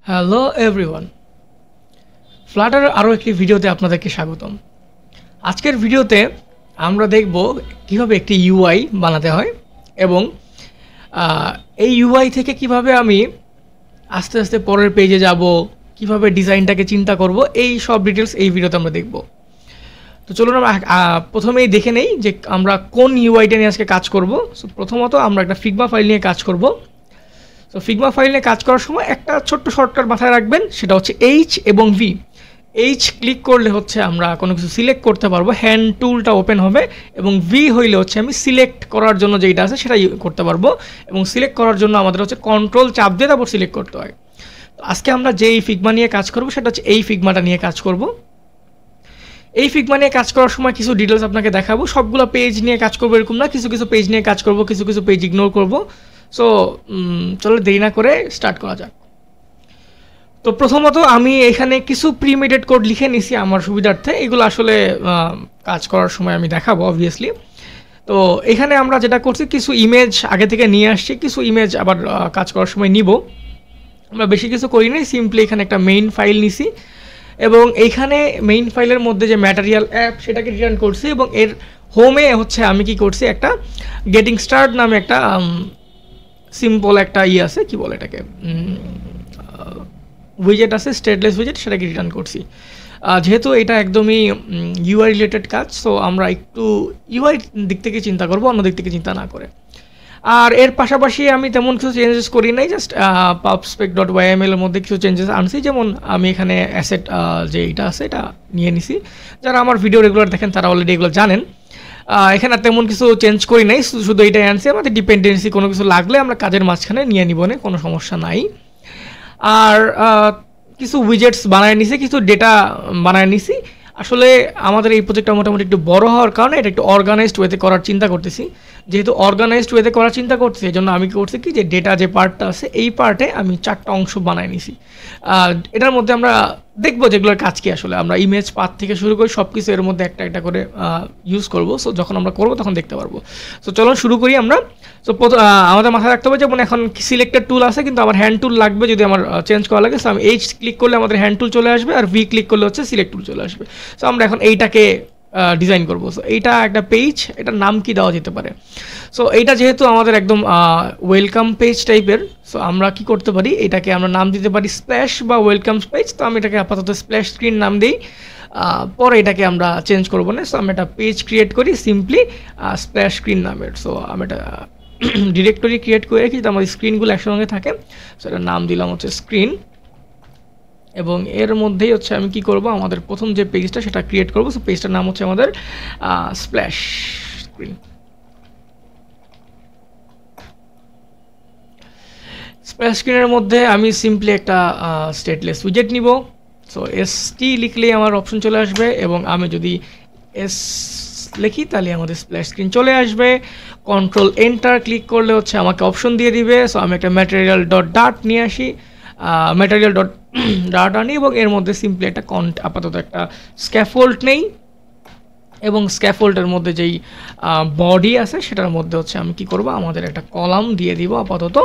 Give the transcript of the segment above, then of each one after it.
Hello everyone, ফ্লাটারের আরও একটি ভিডিওতে আপনাদেরকে স্বাগতম। আজকের ভিডিওতে আমরা দেখব কিভাবে একটি ইউআই বানাতে হয় এবং এই ইউআই থেকে কিভাবে আমি আস্তে আস্তে পরের পেজে যাব, কিভাবে ডিজাইনটাকে চিন্তা করব, এই সব ডিটেলস এই ভিডিওতে আমরা দেখব। তো চলুন আমরা প্রথমেই দেখে নেই যে আমরা কোন ইউআইটা নিয়ে আজকে কাজ করব। সো প্রথমত আমরা একটা ফিগমা ফাইল নিয়ে কাজ করব। তো ফিগমা ফাইল নিয়ে কাজ করার সময় একটা ছোট্ট শর্টকাট মাথায় রাখবেন, সেটা হচ্ছে এইচ এবং ভি। এইচ ক্লিক করলে হচ্ছে আমরা কোনো কিছু সিলেক্ট করতে পারবো, হ্যান্ড টুলটা ওপেন হবে, এবং ভি হইলে হচ্ছে আমি সিলেক্ট করার জন্য যেটা আছে সেটা করতে পারবো, এবং সিলেক্ট করার জন্য আমাদের হচ্ছে কন্ট্রোল চাপ দিয়ে তারপর সিলেক্ট করতে হয়। তো আজকে আমরা যেই ফিগমা নিয়ে কাজ করব সেটা হচ্ছে এই ফিগমাটা নিয়ে কাজ করব। এই ফিগমা নিয়ে কাজ করার সময় কিছু ডিটেলস আপনাকে দেখাবো। সবগুলো পেজ নিয়ে কাজ করবো এরকম না, কিছু কিছু পেজ নিয়ে কাজ করব, কিছু কিছু পেজ ইগনোর করব। সো চলো দেরি না করে স্টার্ট করা যাক। তো প্রথমত আমি এখানে কিছু প্রিমেডেড কোড লিখে নিছি আমার সুবিধার্থে, এগুলো আসলে কাজ করার সময় আমি দেখাবো অবভিয়াসলি। তো এখানে আমরা যেটা করছি, কিছু ইমেজ আগে থেকে নিয়ে আসছি, কিছু ইমেজ আবার কাজ করার সময় নিব। আমরা বেশি কিছু করি নাই, সিম্পলি এখানে একটা মেইন ফাইল নিছি এবং এইখানে মেইন ফাইলের মধ্যে যে ম্যাটেরিয়াল অ্যাপ সেটাকে রিটার্ন করছি, এবং এর হোমে হচ্ছে আমি কি করছি, একটা গেটিং স্টার্ট নামে একটা সিম্পল একটা আছে, কি বলে এটাকে, উইজেট আছে, স্টেটলেস উইজেট, সেটাকে রিটার্ন করছি। যেহেতু এটা একদমই ইউআই রিলেটেড কাজ, সো আমরা একটু ইউআই দিক থেকে চিন্তা করব, অন্য দিক থেকে চিন্তা না করে। আর এর পাশাপাশি আমি তেমন কিছু চেঞ্জেস করি নাই, জাস্ট pubspec.yml এর মধ্যে কিছু চেঞ্জেস আনছি। যেমন আমি এখানে অ্যাসেট যে এটা আছে এটা নিয়ে নিছি। যারা আমার ভিডিও রেগুলার দেখেন তারা অলরেডি এগুলো জানেন। এখানে তেমন কিছু চেঞ্জ করি নাই, শুধু এইটাই আনছি। আমাদের ডিপেন্ডেন্সি কোনো কিছু লাগলে আমরা কাজের মাঝখানে নিয়ে নিব না, কোনো সমস্যা নাই। আর কিছু উইজেটস বানায় নিছি, কিছু ডেটা বানায় নিছি। আসলে আমাদের এই প্রজেক্টটা মোটামুটি একটু বড় হওয়ার কারণে এটা একটু অর্গানাইজড ওয়েতে করার চিন্তা করতেছি। যেহেতু অর্গানাইজড ওয়েতে করার চিন্তা করতেছি, এই জন্য আমি করছি কি, যে ডেটা যে পার্টটা আছে এই পার্টে আমি 4টা অংশ বানায় নিছি। এটার মধ্যে আমরা দেখবো যেগুলোর কাজ কি। আসলে আমরা ইমেজ পাথ থেকে শুরু করি, সব কিছু এর মধ্যে একটা একটা করে ইউজ করবো। সো যখন আমরা করবো তখন দেখতে পারবো। সো চলুন শুরু করি আমরা। সো আমাদের মাথায় রাখতে হবে যেমন এখন সিলেক্টেড টুল আছে, কিন্তু আমার হ্যান্ড টুল লাগবে যদি আমার চেঞ্জ করা লাগে। সো আমি এইচ ক্লিক করলে আমাদের হ্যান্ড টুল চলে আসবে, আর ভি ক্লিক করলে হচ্ছে সিলেক্ট টুল চলে আসবে। সো আমরা এখন এইটাকে ডিজাইন করবো। সো এইটা একটা পেজ, এটার নাম কি দেওয়া যেতে পারে? সো এইটা যেহেতু আমাদের একদম ওয়েলকাম পেজ টাইপের, সো আমরা কি করতে পারি, এটাকে আমরা নাম দিতে পারি স্প্ল্যাশ বা ওয়েলকাম পেজ। তো আমি এটাকে আপাতত স্প্ল্যাশ স্ক্রিন নাম দিই, পরে এটাকে আমরা চেঞ্জ করবো না। সো আমি একটা পেজ ক্রিয়েট করি সিম্পলি স্প্ল্যাশ স্ক্রিন নামের। সো আমি এটা ডিরেক্টরি ক্রিয়েট করে রাখি যাতে আমার স্ক্রিনগুলো একসঙ্গে থাকে। সো এটার নাম দিলাম হচ্ছে স্ক্রিন, এবং এর মধ্যেই হচ্ছে আমি কি করব, আমাদের প্রথম যে পেজটা সেটা ক্রিয়েট করব। সো পেজটার নাম হচ্ছে আমাদের স্প্ল্যাশ স্ক্রিন। স্প্ল্যাশ স্ক্রিনের মধ্যে আমি সিম্পলি একটা স্টেটলেস উইজেট নিব। সো এসটি লিখলেই আমার অপশন চলে আসবে, এবং আমি যদি এস লিখি তাহলে আমাদের স্প্ল্যাশ স্ক্রিন চলে আসবে। কন্ট্রোল এন্টার ক্লিক করলে হচ্ছে আমাকে অপশন দিয়ে দিবে। সো আমি একটা ম্যাটেরিয়াল ডট ডাট নিয়ে আসি, ম্যাটেরিয়াল ডট ডাট আনি, এবং এর মধ্যে সিম্পলি একটা আপাতত একটা স্ক্যাফোল্ড নেই, এবং স্ক্যাফোল্ডের মধ্যে যেই বডি আছে সেটার মধ্যে হচ্ছে আমি কি করব, আমাদের একটা কলাম দিয়ে দিব আপাতত।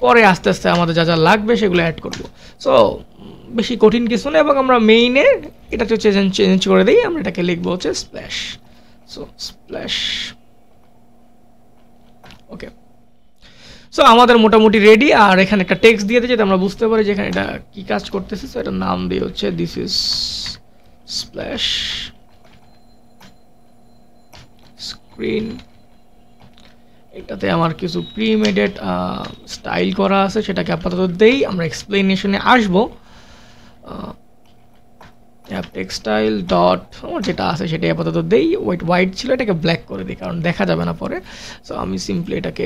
পরে আস্তে আস্তে আমাদের যা যা লাগবে সেগুলো অ্যাড করব। সো বেশি কঠিন কিছু না, এবং আমরা মেইনে এটা হচ্ছে চেঞ্জ করে দিই। আমরা এটাকে লিখবো হচ্ছে স্প্ল্যাশ। সো স্প্ল্যাশ, ওকে। সো আমাদের মোটামুটি রেডি। আর এখানে একটা টেক্সট দিয়ে দিই যাতে আমরা বুঝতে পারি যে এখানে এটা কী কাজ করতেছে। সো এটার নাম দিয়ে হচ্ছে দিস ইজ স্প্ল্যাশ স্ক্রিন। এটাতে আমার কিছু প্রিমেডেড স্টাইল করা আছে, সেটাকে আপাতত দেই। আমরা এক্সপ্লেনেশনে আসবো। অ্যাপ টেক্সটাইল ডট আমার যেটা আছে সেটাই আপাতত দেই। হোয়াইট ছিল, এটাকে ব্ল্যাক করে দিই কারণ দেখা যাবে না পরে। সো আমি সিম্পলি এটাকে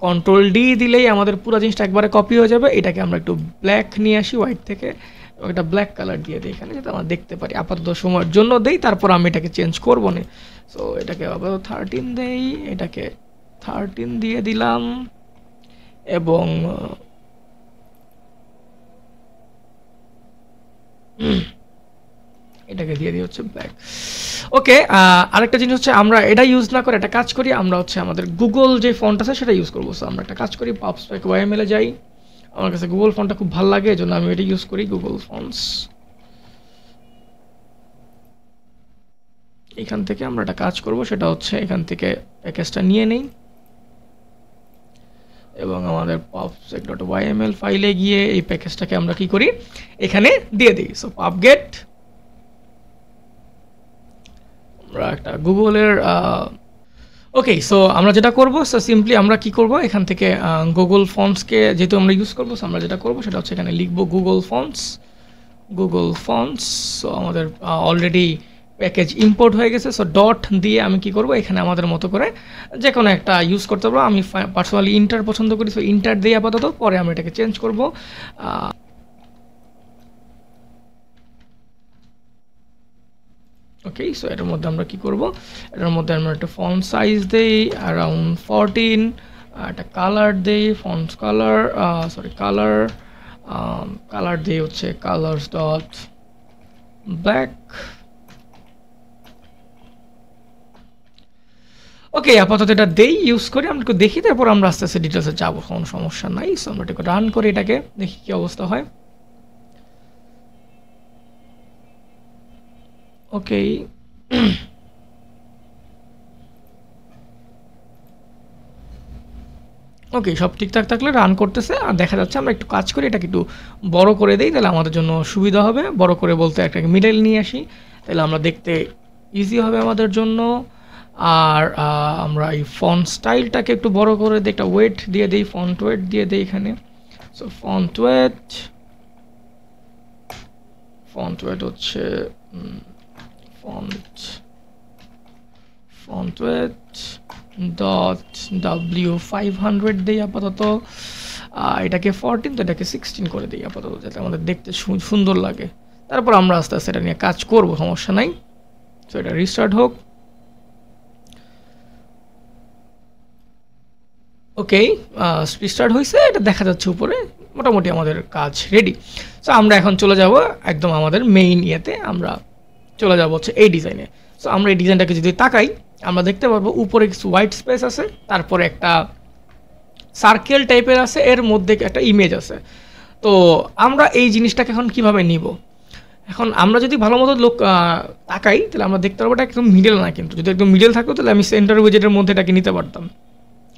কন্ট্রোল ডি দিলেই আমাদের পুরো জিনিসটা একবারে কপি হয়ে যাবে। এটাকে আমরা একটু ব্ল্যাক নিয়ে আসি হোয়াইট থেকে, এবং এটা ব্ল্যাক কালার দিয়ে দিই এখানে যাতে আমরা দেখতে পারি। আপাতত সময়ের জন্য দেই, তারপর আমি এটাকে চেঞ্জ করবো না। সো এটাকে আপাতত 13 দেই, এটাকে 13 দিয়ে দিলাম, এবং এটাকে দিয়ে দিই হচ্ছে ব্ল্যাক। ওকে, আরেকটা জিনিস হচ্ছে আমরা এটা ইউজ না করে একটা কাজ করি, আমরা হচ্ছে আমাদের গুগল যে ফন্ট আছে সেটা ইউজ করবো। সো আমরা একটা কাজ করি, pubspec.yml এ যাই, আমার কাছে গুগল ফন্টটা খুব ভালো লাগে, এজন্য আমি এটা ইউজ করি, গুগল ফন্টস। এখান থেকে আমরা একটা কাজ করব, সেটা হচ্ছে এখান থেকে প্যাকেজটা নিয়ে নেই এবং আমাদের pubsec.yml ফাইলে গিয়ে এই প্যাকেজটাকে আমরা কি করি, এখানে দিয়ে দিই। সো pubget আমরা একটা গুগলের ওকে। সো আমরা যেটা করব, সো সিম্পলি আমরা কি করব, এখান থেকে গুগল ফন্টসকে যেহেতু আমরা ইউজ করব, সো আমরা যেটা করব সেটা হচ্ছে এখানে লিখব গুগল ফন্টস। সো আমাদের অলরেডি প্যাকেজ ইম্পোর্ট হয়ে গেছে। সো ডট দিয়ে আমি কি করব, এখানে আমাদের মতো করে যে কোনো একটা ইউজ করতে পারবো। আমি পার্সোনালি ইন্টার পছন্দ করি, সো ইন্টার দিয়ে আপাতত, পরে আমরা এটাকে চেঞ্জ করব। ওকে, সো এটার মধ্যে আমরা কি করব, এটার মধ্যে আমরা একটা ফন্ট সাইজ দেই অ্যারাউন্ড 14, একটা কালার দেই, ফন্ট কালার কালার দেই হচ্ছে কালার্স ডট ব্ল্যাক। ওকে, আপাতত এটা দেই, ইউজ করি, আমরা একটু দেখি, তারপর আমরা আস্তে আস্তে ডিটেলসে যাবো, কোনো সমস্যা নাই। সো আমরা এটাকে রান করি, এটাকে দেখি কি অবস্থা হয়। ওকে, ওকে, সব ঠিকঠাক থাকলে রান করতেছে। আর দেখা যাচ্ছে আমরা একটু কাজ করি, এটাকে একটু বড় করে দিই, তাহলে আমাদের জন্য সুবিধা হবে। বড় করে বলতে একটা মিডল নিয়ে আসি, তাহলে আমরা দেখতে ইজি হবে আমাদের জন্য। আর আমরা এই ফন্ট স্টাইলটাকে একটু বড় করে দিই, একটা ওয়েট দিয়ে দিই, ফন্ট ওয়েট দিয়ে দিই এখানে। সো ফন্ট ওয়েট হচ্ছে ফন্ট ওয়েট ডট w500 দিই আপাতত। এটাকে 14, তো এটাকে 16 করে দিই আপাতত, যাতে আমাদের দেখতে সুন্দর লাগে। তারপর আমরা আস্তে আস্তে এটা নিয়ে কাজ করব, সমস্যা নাই। তো এটা রিস্টার্ট হোক। ওকে, রিস্টার্ট হয়েছে, এটা দেখা যাচ্ছে উপরে। মোটামুটি আমাদের কাজ রেডি। সো আমরা এখন চলে যাব একদম আমাদের মেইন ইয়েতে, আমরা চলে যাব হচ্ছে এই ডিজাইনে। সো আমরা এই ডিজাইনটাকে যদি তাকাই, আমরা দেখতে পারবো উপরে কিছু হোয়াইট স্পেস আছে, তারপরে একটা সার্কেল টাইপের আছে, এর মধ্যে একটা ইমেজ আছে। তো আমরা এই জিনিসটাকে এখন কিভাবে নিব, এখন আমরা যদি ভালো মতো তাকাই, তাহলে আমরা দেখতে পারবো এটা একদম মিডল না। কিন্তু যদি একদম মিডল থাকতো, তাহলে আমি সেন্টার উইজেটের মধ্যে এটাকে নিতে পারতাম,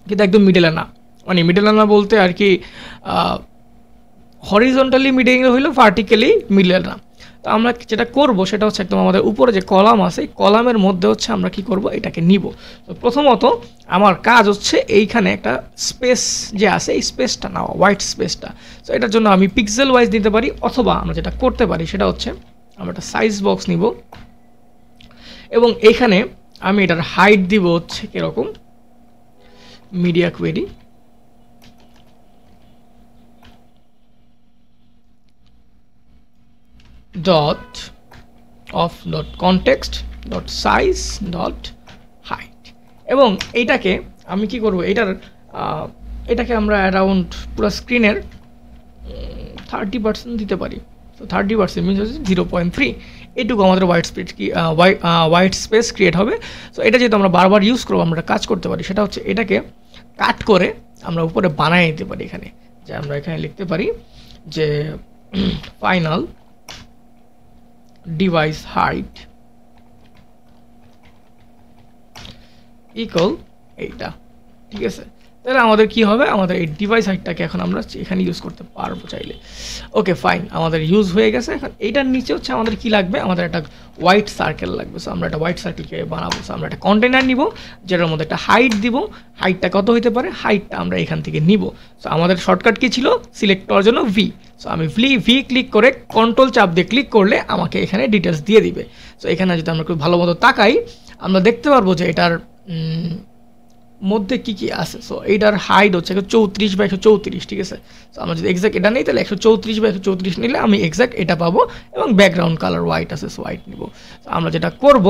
কিন্তু একদম মিডলে না। মানে মিডলে না বলতে আর কি, হরিজন্টালি মিডল হইলো, ভার্টিক্যালি মিডলে না। তো আমরা যেটা করব সেটা হচ্ছে একদম আমাদের উপরে যে কলাম আছে, কলামের মধ্যে হচ্ছে আমরা কি করব, এটাকে নিব। তো প্রথমত আমার কাজ হচ্ছে এইখানে একটা স্পেস যে আছে, এই স্পেসটা নাও, হোয়াইট স্পেসটা। তো এটার জন্য আমি পিক্সেল ওয়াইজ নিতে পারি, অথবা আমরা যেটা করতে পারি সেটা হচ্ছে আমরা একটা সাইজ বক্স নিব এবং এখানে আমি এটার হাইট দিব হচ্ছে কিরকম, media query dot of dot context dot size dot height. এবং এইটাকে আমি কি করব, এটাকে আমরা অ্যারাউন্ড পুরো স্ক্রিনের 30% দিতে পারি। তো 30% মিনস হচ্ছে 0.3, এইটুকু আমাদের হোয়াইট স্পেস ক্রিয়েট হবে। সো এটা যেহেতু আমরা বারবার ইউজ করবো, আমরা কাজ করতে পারি, সেটা হচ্ছে এটাকে কাট করে আমরা উপরে বানিয়ে দিতে পারি। এখানে যে আমরা এখানে লিখতে পারি যে ফাইনাল ডিভাইস হাইট ইকুয়াল এইটা, ঠিক আছে। তাহলে আমাদের কি হবে, আমাদের এই ডিভাইস হাইটটাকে এখন আমরা এখানে ইউজ করতে পারবো চাইলে। ওকে ফাইন, আমাদের ইউজ হয়ে গেছে। এখন এইটার নিচে হচ্ছে আমাদের কি লাগবে, আমাদের একটা হোয়াইট সার্কেল লাগবে। সো আমরা একটা হোয়াইট সার্কেলকে বানাবো। সো আমরা একটা কন্টেনার নিব, যেটার মধ্যে একটা হাইট দিব। হাইটটা কত হতে পারে, হাইটটা আমরা এখান থেকে নিব। সো আমাদের শর্টকাট কি ছিল, সিলেক্ট করার জন্য ভি। সো আমি ভি ক্লিক করে কন্ট্রোল চাপ দিয়ে ক্লিক করলে আমাকে এখানে ডিটেলস দিয়ে দিবে। সো এখানে যদি আমরা খুব ভালো মতো তাকাই, আমরা দেখতে পারবো যে এটার মধ্যে কি কি আছে। সো এইটার হাইট হচ্ছে 34/134, ঠিক আছে। সো আমরা যদি এক্সাক্ট এটা নেই, তাহলে 134/134 নিলে আমি এক্সাক্ট এটা পাবো, এবং ব্যাকগ্রাউন্ড কালার হোয়াইট আছে, সো হোয়াইট নিব। আমরা যেটা করব,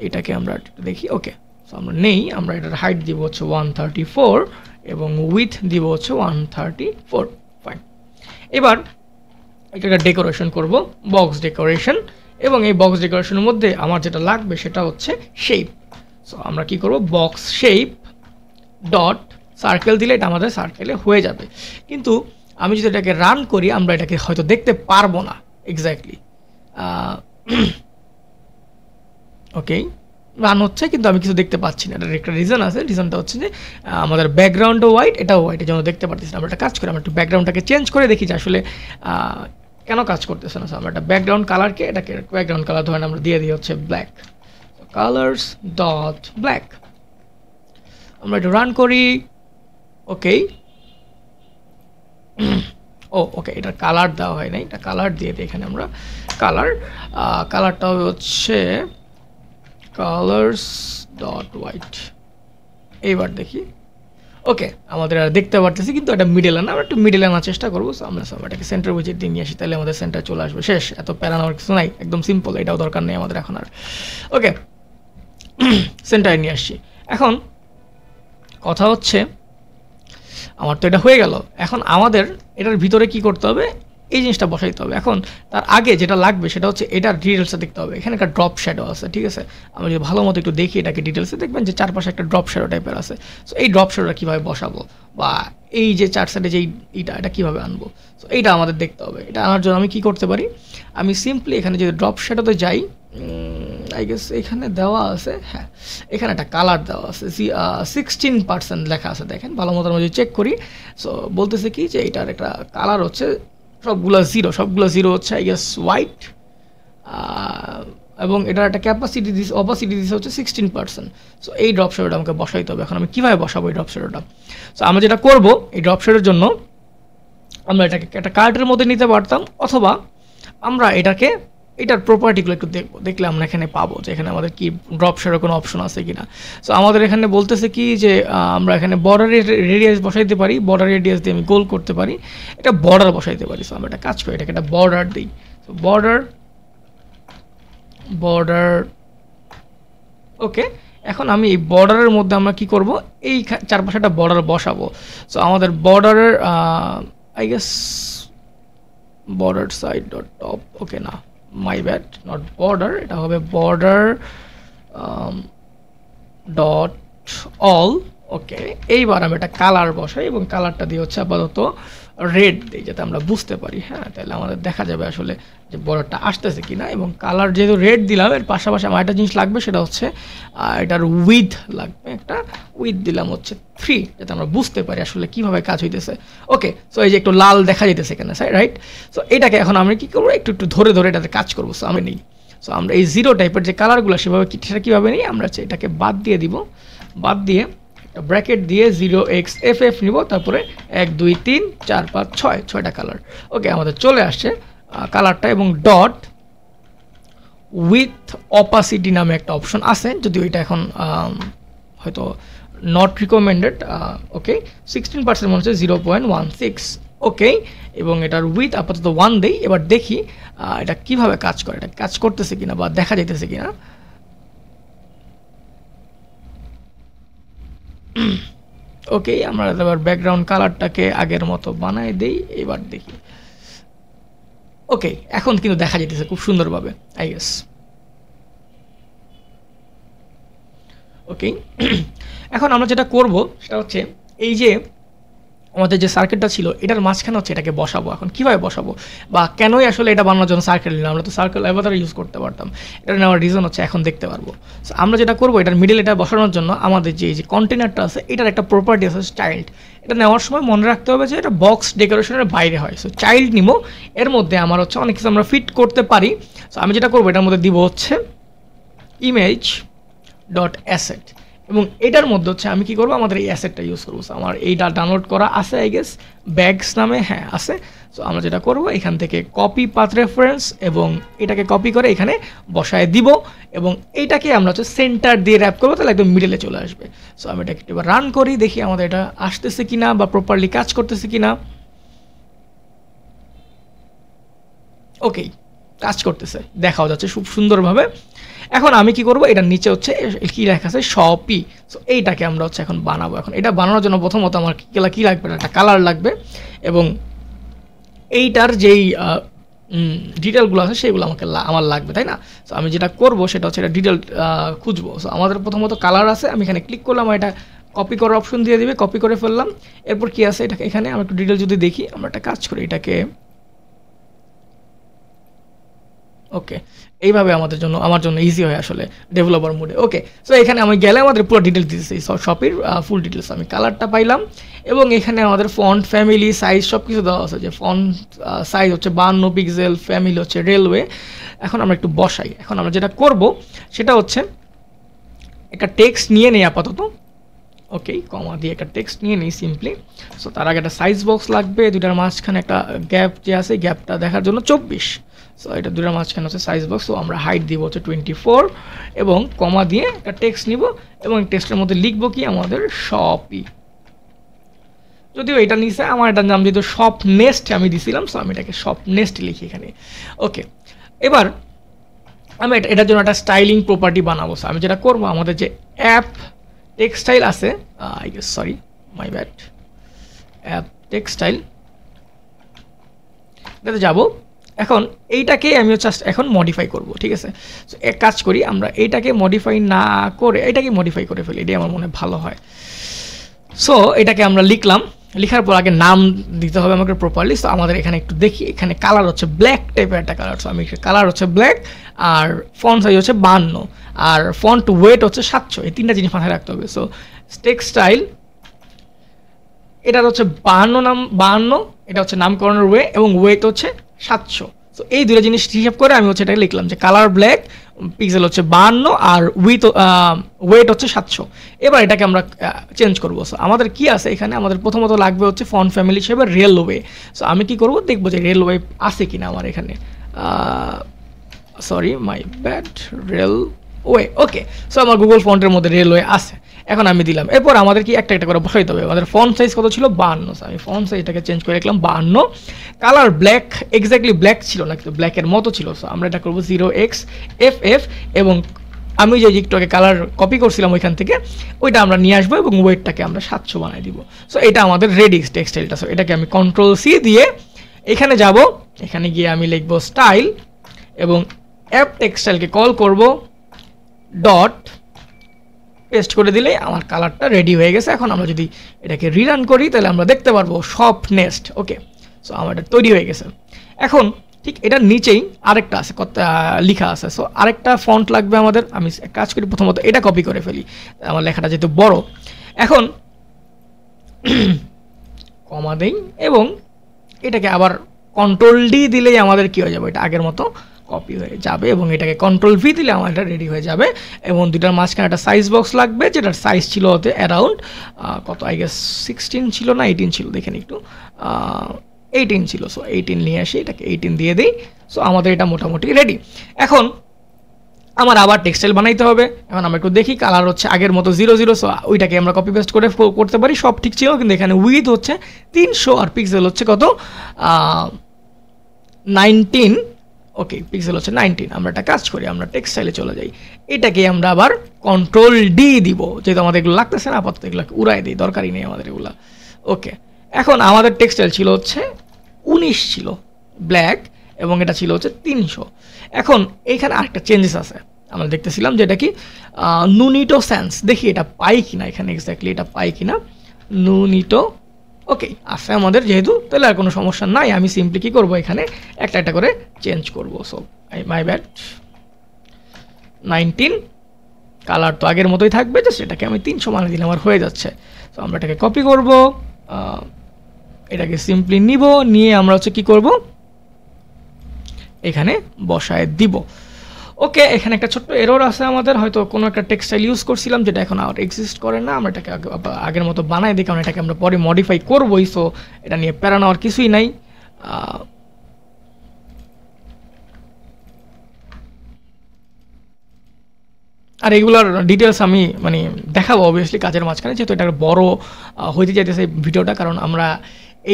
এটাকে আমরা একটু দেখি। ওকে, সো আমরা নেই, আমরা এটার হাইট দিব হচ্ছে 134 এবং উইথ দিব হচ্ছে 134। ফাইন, এবার এটা ডেকোরেশন করব, বক্স ডেকোরেশন। এবং এই বক্স ডেকোরেশনের মধ্যে আমার যেটা লাগবে সেটা হচ্ছে শেপ। সো আমরা কি করব, বক্স শেপ ডট সার্কেল দিলে এটা আমাদের সার্কেলে হয়ে যাবে। কিন্তু আমি যদি এটাকে রান করি আমরা এটাকে হয়তো দেখতে পারবো না এক্স্যাক্টলি। ওকে, রান হচ্ছে কিন্তু আমি কিছু দেখতে পাচ্ছি না। এটার একটা রিজন আছে, রিজনটা হচ্ছে যে আমাদের ব্যাকগ্রাউন্ডও হোয়াইট, এটাও হোয়াইট, এই জন্য দেখতে পারতেছি না। আমরা একটা কাজ করি, আমরা একটু ব্যাকগ্রাউন্ডটাকে চেঞ্জ করে দেখি যে আসলে কেন কাজ করতেছে না। আমরা একটা ব্যাকগ্রাউন্ড কালারকে, এটাকে ব্যাকগ্রাউন্ড কালার ধরেন আমরা দিয়ে দিই হচ্ছে ব্ল্যাক, কালার্স ডট ব্ল্যাক। আমরা একটু রান করি। ওকে, ওকে, এটা কালার দেওয়া হয় নাই, এটা কালার দিয়ে দিই এখানে আমরা কালারটা হচ্ছে কালার্স ডট হোয়াইট। এইবার দেখি, ওকে, আমাদের আর দেখতে পারতেছি কিন্তু এটা মিডল আনা, আমরা একটু মিডল আনার চেষ্টা করবো। আমরা সব এটাকে সেন্টার উইজেট দিয়ে নিয়ে আসি, তাহলে আমাদের সেন্টার চলে আসবে। শেষ, এত প্যারা নেওয়ার কিছু নাই, একদম সিম্পল, এটাও দরকার নেই আমাদের এখন আর। ওকে, সেন্টারে নিয়ে আসছি। এখন কথা হচ্ছে আমার তো এটা হয়ে গেল, এখন আমাদের এটার ভিতরে কি করতে হবে, এই জিনিসটা বসাইতে হবে। এখন তার আগে যেটা লাগবে সেটা হচ্ছে এটার ডিটেলসে দেখতে হবে। এখানে একটা ড্রপ শ্যাডো আছে, ঠিক আছে? আমি যদি ভালো মতো একটু দেখি এটাকে ডিটেলসে, দেখবেন যে চারপাশে একটা ড্রপ শ্যাডো টাইপের আছে। সো এই ড্রপ শ্যাডোটা কীভাবে বসাবো, বা এই যে চার সাইডে যেই এটা কীভাবে আনবো, সো এইটা আমাদের দেখতে হবে। এটা আনার জন্য আমি কী করতে পারি, আমি সিম্পলি এখানে যদি ড্রপ শ্যাডোতে যাই, আই গেস এখানে দেওয়া আছে, হ্যাঁ এখানে একটা কালার দেওয়া আছে, 16% লেখা আছে, দেখেন ভালো মতো আমরা যদি চেক করি। সো বলতেছে কি যে এটার একটা কালার হচ্ছে সবগুলো জিরো হচ্ছে আই গেস হোয়াইট, এবং এটার একটা ক্যাপাসিটি অপাসিটি দিচ্ছে হচ্ছে 16%। সো এই ড্রপ শ্যাডোটা আমাকে বসাইতে হবে। এখন আমি কীভাবে বসাবো এই ড্রপ শ্যাডোটা? সো আমরা যেটা করবো, এই ড্রপ শ্যাডোর জন্য আমরা এটাকে একটা কার্টের মধ্যে নিতে পারতাম, অথবা আমরা এটার প্রপার্টিগুলো একটু দেখলে আমরা এখানে পাবো যে এখানে আমাদের কি ড্রপ শ্যাডোর কোনো অপশন আছে কিনা। সো আমাদের এখানে বলতেছে কি যে আমরা এখানে বর্ডার রেডিয়াস বসাইতে পারি, বর্ডার রেডিয়াস দিয়ে আমি গোল করতে পারি, এটা বর্ডার বসাইতে পারি। সো আমরা একটা কাজ করি, এটাকে একটা বর্ডার দিই। সো বর্ডার ওকে, এখন আমি এই বর্ডারের মধ্যে আমরা কি করব, এই চারপাশে একটা বর্ডার বসাবো। সো আমাদের বর্ডারের I guess border side dot top, okay না মাই ব্যাড, নট বর্ডার, এটা হবে বর্ডার ডট অল। ওকে, এইবার আমি একটা কালার বসাই এবং কালারটা দিয়ে হচ্ছে আপাতত রেড দিই, যাতে আমরা বুঝতে পারি। হ্যাঁ, তাহলে আমাদের দেখা যাবে আসলে যে বর্ডারটা আসতেছে কিনা। এবং কালার যেহেতু রেড দিলাম, এর পাশাপাশি আমার একটা জিনিস লাগবে, সেটা হচ্ছে এটার উইথ লাগবে, একটা উইথ দিলাম হচ্ছে 3, যাতে আমরা বুঝতে পারি আসলে কীভাবে কাজ হইতেছে। ওকে, সো এই যে একটু লাল দেখা যেতেছে এখানে, রাইট? সো এটাকে এখন আমরা কী করবো, একটু ধরে এটাতে কাজ করবো। সো আমি নিই, সো আমরা এই জিরো টাইপের যে কালারগুলো সেভাবে সেটা কীভাবে নিই, আমরা এটাকে বাদ দিয়ে দিব, বাদ দিয়ে ব্র্যাকেট দিয়ে 0xff নিব, তারপরে 1 2 3 4 5 6 6টা কালার। ওকে, আমাদের চলে আসছে কালারটা, এবং ডট উইথ অপাসিটি নামে একটা অপশন আছে, যদিও এটা এখন হয়তো নট রিকমেন্ডেড। ওকে, 16% মনে হচ্ছে 0.16। ওকে, এবং এটার উইথ আপাতত 1 দেই। এবার দেখি এটা কিভাবে কাজ করে, এটা কাজ করতেছে কিনা বা দেখা যাইতেছে কিনা। ওকে, আমরা এবার ব্যাকগ্রাউন্ড কালারটাকে আগের মতো বানাই দেই, এবার দেখি। ওকে, এখন কিন্তু দেখা যেতেছে খুব সুন্দরভাবে, আই গেস। ওকে, এখন আমরা যেটা করব সেটা হচ্ছে এই যে আমাদের যে সার্কেলটা ছিল এটার মাঝখানে হচ্ছে এটাকে বসাবো। এখন কীভাবে বসাবো বা কেনই আসলে এটা বানানোর জন্য সার্কেল নিলাম, আমরা তো সার্কেল অ্যাভাতার ইউজ করতে পারতাম। এটা নেওয়ার রিজন হচ্ছে এখন দেখতে পারবো। সো আমরা যেটা করবো, এটার মিডল এটা বসানোর জন্য আমাদের যে কন্টেনারটা আছে এটার একটা প্রপার্টি আছে চাইল্ড। এটা নেওয়ার সময় মনে রাখতে হবে যে এটা বক্স ডেকোরেশনের বাইরে হয়। সো চাইল্ড নিব, এর মধ্যে আমার হচ্ছে অনেক কিছু আমরা ফিট করতে পারি। সো আমি যেটা করবো, এটার মধ্যে দিব হচ্ছে ইমেজ ডট অ্যাসেট, এবং এটার মধ্যে হচ্ছে আমি কি করবো, আমাদের এই অ্যাসেটটা ইউজ করবো। আমার এইটা ডাউনলোড করা আছে আই গেস, ব্যাগস নামে, হ্যাঁ আছে। সো আমরা যেটা করবো, এখান থেকে কপি পাথ রেফারেন্স, এবং এটাকে কপি করে এখানে বসায় দিব, এবং এইটাকে আমরা হচ্ছে সেন্টার দিয়ে র্যাপ করবো, তাহলে একদম মিডলে চলে আসবে। সো আমি এটাকে এবার রান করি, দেখি আমাদের এটা আসতেছে কিনা বা প্রপারলি কাজ করতেছে কিনা। ওকে, কাজ করতেছে, দেখাও যাচ্ছে খুব সুন্দরভাবে। এখন আমি কি করব, এটার নিচে হচ্ছে কি লেখা আছে, শপি। সো এইটাকে আমরা হচ্ছে এখন বানাবো। এখন এটা বানানোর জন্য প্রথমত আমার কি লাগবে, একটা কালার লাগবে, এবং এইটার যেই ডিটেলগুলো আছে সেগুলো আমার লাগবে, তাই না? সো আমি যেটা করব সেটা হচ্ছে এটা ডিটেল খুঁজবো। সো আমাদের প্রথমত কালার আছে, আমি এখানে ক্লিক করলাম, এটা কপি করার অপশন দিয়ে দিবে, কপি করে ফেললাম। এরপর কি আছে এটাকে এখানে আমরা একটু ডিটেল যদি দেখি, আমরা একটা কাজ করি এটাকে ওকে এইভাবে আমার জন্য ইজি হয় আসলে ডেভেলপার মোডে। ওকে, সো এখানে আমি গেলে আমাদের পুরো ডিটেলস দিতেছি, শপের ফুল ডিটেলস। আমি কালারটা পাইলাম এবং এখানে আমাদের ফন্ট, ফ্যামিলি, সাইজ সব কিছু দেওয়া আছে, যে ফন্ট সাইজ হচ্ছে 52 পিক্সেল, ফ্যামিলি হচ্ছে রেলওয়ে। এখন আমরা একটু বসাই। এখন আমরা যেটা করব সেটা হচ্ছে একটা টেক্সট নিয়ে নেই আপাতত। ওকে, কমা দিয়ে একটা টেক্সট নিয়ে নিই সিম্পলি। সো তার আগে একটা সাইজ বক্স লাগবে, দুটার মাঝখানে একটা গ্যাপ যে আছে, গ্যাপটা দেখার জন্য 24। সো এটা দুটার মাঝখানে হচ্ছে সাইজ বক্স। সো আমরা হাইট দিব হচ্ছে 24 এবং কমা দিয়ে একটা টেক্সট নিব এবং টেক্সটের মধ্যে লিখবো কি আমাদের শপই। যদিও এটা নিচে আমার এটার নাম যেহেতু শপ নেস্ট আমি দিছিলাম, সো আমি এটাকে শপ নেস্ট লিখি এখানে। ওকে, এবার আমি এটার জন্য একটা স্টাইলিং প্রপার্টি বানাবো। সো আমি যেটা করবো, আমাদের যে অ্যাপ টেক্সটাইল আছে, I guess sorry my bad, app textile এটাতে যাবো। এখন এইটাকে আমি জাস্ট এখন মডিফাই করব, ঠিক আছে। সো এক কাজ করি, আমরা এইটাকে মডিফাই না করে এটাকে মডিফাই করে ফেলি, এটাই আমার মনে হয় ভালো হয়। সো এটাকে আমরা লিখলাম, লেখার পর আগে নাম দিতে হবে আমাকে প্রপারলি। সো আমাদের এখানে একটু দেখি, এখানে কালার হচ্ছে ব্ল্যাক টাইপের একটা কালার। সো আমি কালার হচ্ছে ব্ল্যাক, আর ফন্ট সাইজ হচ্ছে 52, আর ফন্ট ওয়েট হচ্ছে 700। এই তিনটা জিনিস মাথায় রাখতে হবে। সো টেক্সটাইল এটার হচ্ছে 52, এটা হচ্ছে নামকরণের ওয়ে, এবং ওয়েট হচ্ছে 700। সো এই দুটো জিনিস হিসাব করে আমি হচ্ছে এটা লিখলাম যে কালার ব্ল্যাক, পিক্সেল হচ্ছে 52, আর ওয়েট হচ্ছে 700। এবার এটাকে আমরা চেঞ্জ করবো। সো আমাদের কি আছে এখানে, আমাদের প্রথমত লাগবে হচ্ছে ফন্ট ফ্যামিলি হিসেবে রেলওয়ে। সো আমি কি করব, দেখবো যে রেলওয়ে আছে কিনা আমার এখানে। Sorry my bad, railway. Okay, so আমার গুগল ফন্টের মধ্যে রেলওয়ে আছে। এখন আমি দিলাম। এরপর আমাদের কি একটা একটা করে বসাইতে হবে। আমাদের ফন্ট সাইজ কত ছিল, 52। আমি ফন্ট সাইজটাকে চেঞ্জ করে রাখলাম 52। কালার ব্ল্যাক, এক্স্যাক্টলি ব্ল্যাক ছিল না, কিন্তু ব্ল্যাকের মতো ছিল। সো আমরা এটা করবো 0xFF, এবং আমি যে একটুকে কালার কপি করছিলাম ওইখান থেকে ওইটা আমরা নিয়ে আসবো এবং ওয়েটটাকে আমরা 700 বানাই দিব। সো এটা আমাদের রেডি টেক্সটাইলটা। সো এটাকে আমি Ctrl+C দিয়ে এখানে যাব, এখানে গিয়ে আমি লিখবো স্টাইল এবং অ্যাপ টেক্সটাইলকে কল করব, ডট পেস্ট করে দিলেই আমার কালারটা রেডি হয়ে গেছে। এখন আমরা যদি এটাকে রিরান করি তাহলে আমরা দেখতে পারবো শপ নেস্ট। ওকে, সো আমার এটা তৈরি হয়ে গেছে। এখন ঠিক এটার নিচেই আরেকটা আছে, লেখা আছে। সো আরেকটা ফন্ট লাগবে আমাদের। আমি কাজ করি, প্রথমত এটা কপি করে ফেলি, আমার লেখাটা যেহেতু বড়। এখন কমা দেই এবং এটাকে আবার Ctrl+D দিলেই আমাদের কি হয়ে যাবে, এটা আগের মতো কপি হয়ে যাবে, এবং এটাকে Ctrl+V দিলে আমার এটা রেডি হয়ে যাবে। এবং দুটার মাঝখানে একটা সাইজ বক্স লাগবে, যেটার সাইজ ছিল হতে অ্যারাউন্ড কত, আই গেস 16 ছিল না 18 ছিল, দেখেন একটু 18 ছিল। সো 18 নিয়ে আসি, এটাকে 18 দিয়ে দিই। সো আমাদের এটা মোটামুটি রেডি। এখন আমার আবার টেক্সটাইল বানাইতে হবে। এখন আমরা একটু দেখি, কালার হচ্ছে আগের মতো 00। সো ওইটাকে আমরা কপি পেস্ট করে করতে পারি, সব ঠিক ছিল, কিন্তু এখানে উইথ হচ্ছে 300 আর পিক্সেল হচ্ছে কত 19। ওকে, পিক্সেল হচ্ছে 19। আমরা একটা কাজ করি, আমরা টেক্সটাইলে চলে যাই, এটাকে আমরা আবার Ctrl+D দিব, যেহেতু আমাদের এগুলো লাগতেছে না আপাতত, এগুলোকে উড়াই দিই, দরকারই নেই আমাদের এগুলো। ওকে, এখন আমাদের টেক্সটাইল ছিল হচ্ছে 19 ছিল ব্ল্যাক, এবং এটা ছিল হচ্ছে 300। এখন এইখানে আরেকটা চেঞ্জেস আছে, আমরা দেখতেছিলাম যে এটা কি নুনিটো সেন্স, দেখি এটা পাই কিনা এখানে, এক্স্যাক্টলি এটা পাই কিনা নুনিটো। ওকে, আছে আমাদের যেহেতু, তাহলে আর কোনো সমস্যা নাই। আমি সিম্পলি কী করবো, এখানে একটা একটা করে চেঞ্জ করবো। সো মাই ব্যাড, 19 কালার তো আগের মতোই থাকবে, জাস্ট এটাকে আমি 300 মানে দিলে আমার হয়ে যাচ্ছে। সো আমরা এটাকে কপি করব, এটাকে সিম্পলি নিব, নিয়ে আমরা হচ্ছে কী করব, এখানে বসায় দিব। ওকে, এখানে একটা ছোট্ট এরর আছে আমাদের, হয়তো কোনো একটা টেক্সটাইল ইউজ করছিলাম যেটা এখন আর এক্সিস্ট করে না। আমরা এটাকে আগের মতো বানাই দিই, কারণ এটাকে আমরা পরে মডিফাই করবোই। সো এটা নিয়ে প্যারা নেওয়ার কিছুই নাই। আর এগুলোর ডিটেলস আমি মানে দেখাবো অবভিয়াসলি কাজের মাঝখানে, যেহেতু এটা বড় হইতে চাইতেছে ভিডিওটা, কারণ আমরা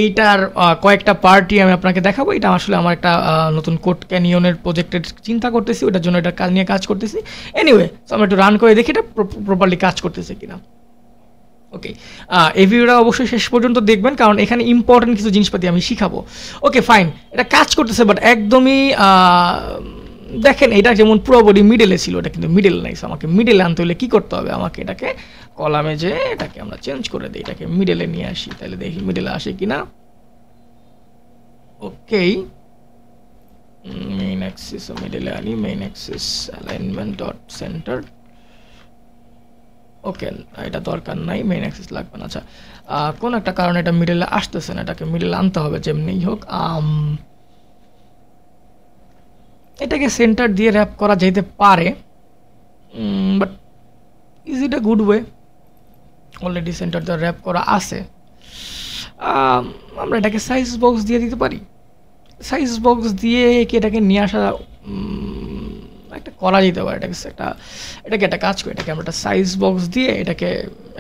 এইটার কয়েকটা পার্টি আমি আপনাকে দেখাবো। এটা আসলে আমার একটা নতুন কোড ক্যানিয়নের প্রজেক্টের চিন্তা করতেছি, ওটার জন্য এটার কাজ নিয়ে কাজ করতেছি। এনিওয়ে, সো আমরা একটু রান করে দেখি এটা প্রপারলি কাজ করতেছে কিনা। ওকে, এই ভিডিওটা অবশ্যই শেষ পর্যন্ত দেখবেন, কারণ এখানে ইম্পর্টেন্ট কিছু জিনিসপাতি আমি শিখাবো। ওকে ফাইন, এটা কাজ করতেছে, বাট একদমই দেখেন এটা যেমন পুরোপুরি মিডলে ছিল, এটা কিন্তু মিডল নাই। আমাকে মিডলে আনতে হলে কী করতে হবে, আমাকে এটাকে কলামে যে এটাকে আমরা চেঞ্জ করে দিই, এটাকে মিডলে নিয়ে আসি, তাহলে দেখি মিডলে আসে কিনা। ওকে, মেইন অ্যাক্সিস মিডলে আনি, main axis alignment dot centre. Okay, এটা দরকার নাই, মেইন অ্যাক্সিস লাগবে না। আচ্ছা, কোন একটা কারণে এটা মিডলে আসতেছে না, এটাকে মিডলে আনতে হবে যেমনি হোক। এটাকে সেন্টার দিয়ে র্যাপ করা যেতে পারে, but is it a good way? Already centre দিয়ে র্যাপ করা আছে। আমরা এটাকে সাইজ বক্স দিয়ে দিতে পারি। সাইজ বক্স দিয়ে কি এটাকে নিয়ে আসা একটা করা যেতে পারে। এটাকে একটা কাজ করি, এটাকে আমরা একটা সাইজ বক্স দিয়ে এটাকে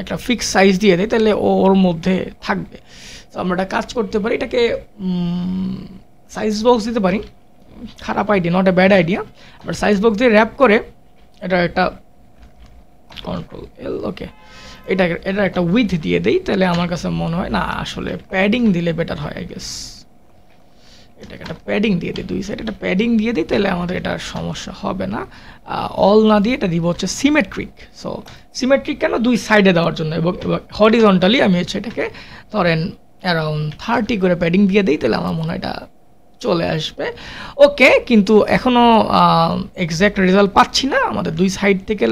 একটা ফিক্স সাইজ দিয়ে দিই, তাহলে ওর মধ্যে থাকবে। তো আমরা একটা কাজ করতে পারি, এটাকে সাইজ বক্স দিতে পারি। খারাপ idea, not a bad idea. But size box দিয়ে র্যাপ করে এটা একটা কন্ট্রোল এল, ওকে, এটা একটা উইথ দিয়ে দিই, তাহলে আমার কাছে মনে হয় না, আসলে প্যাডিং দিলে বেটার হয় আই গেস। এটাকে একটা প্যাডিং দিয়ে দিই, দুই সাইড একটা প্যাডিং দিয়ে দিই, তাহলে আমাদের এটার সমস্যা হবে না। অল না দিয়ে এটা দিব হচ্ছে সিমেট্রিক। সো সিমেট্রিক কেন? দুই সাইডে দেওয়ার জন্য, এবং হরিজন্টালি আমি হচ্ছে এটাকে ধরেন অ্যারাউন্ড 30 করে প্যাডিং দিয়ে দিই, তাহলে আমার মনে হয় এটা চলে আসবে। ওকে, কিন্তু এখনও এক্স্যাক্ট রেজাল্ট পাচ্ছি না। আমাদের দুই সাইড থেকে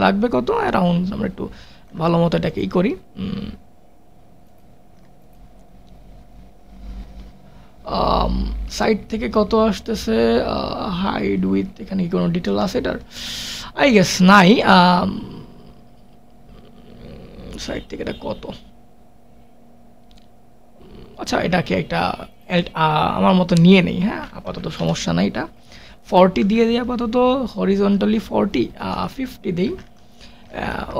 লাগবে কত অ্যারাউন্ড, আমরা একটু ভালো মতো এটাকে ই করি। সাইড থেকে কত আসতেছে, হাইড উইথ, এখানে কি কোনো ডিটেল আছে এটার? আই গেস নাই। সাইড থেকে এটা কত? আচ্ছা, এটাকে একটা আমার মতো নিয়ে নেই, হ্যাঁ, আপাতত সমস্যা নাই। এটা 40 দিয়ে দিই আপাতত, হরিজন্টালি 40, 50 দিই।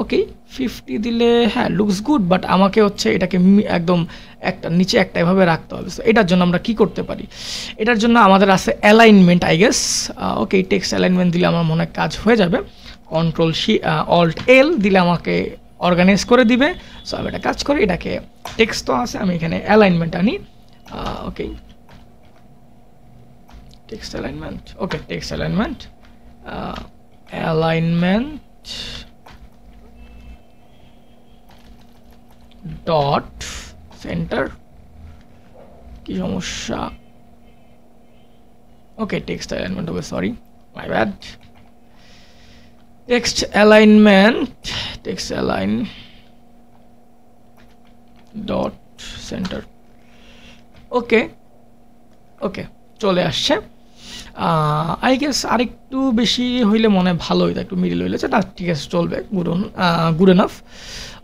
ওকে, 50 দিলে হ্যাঁ লুকস গুড, বাট আমাকে হচ্ছে এটাকে একদম একটা নিচে একটা এভাবে রাখতে হবে। সো এটার জন্য আমরা কি করতে পারি? এটার জন্য আমাদের আছে alignment I guess. Okay, text alignment দিলে আমার মনে হয় কাজ হয়ে যাবে। কন্ট্রোল অল্ট এল দিলে আমাকে অর্গানাইজ করে দিবে। সো আমি এটা কাজ করি, এটাকে টেক্সট তো আছে, আমি এখানে অ্যালাইনমেন্ট আনি। Okay, text alignment, okay, text alignment, alignment dot centre. কি সমস্যা? ওকে, টেক্সট অ্যালাইনমেন্ট হবে, sorry, my bad. Text alignment, text align dot centre. Okay, okay, চলে আসছে। আই গেস আরেকটু বেশি হইলে মনে হয় ভালো হইতো, একটু মিডিল হইলে না, ঠিক আছে, চলবে, গুড এনাফ।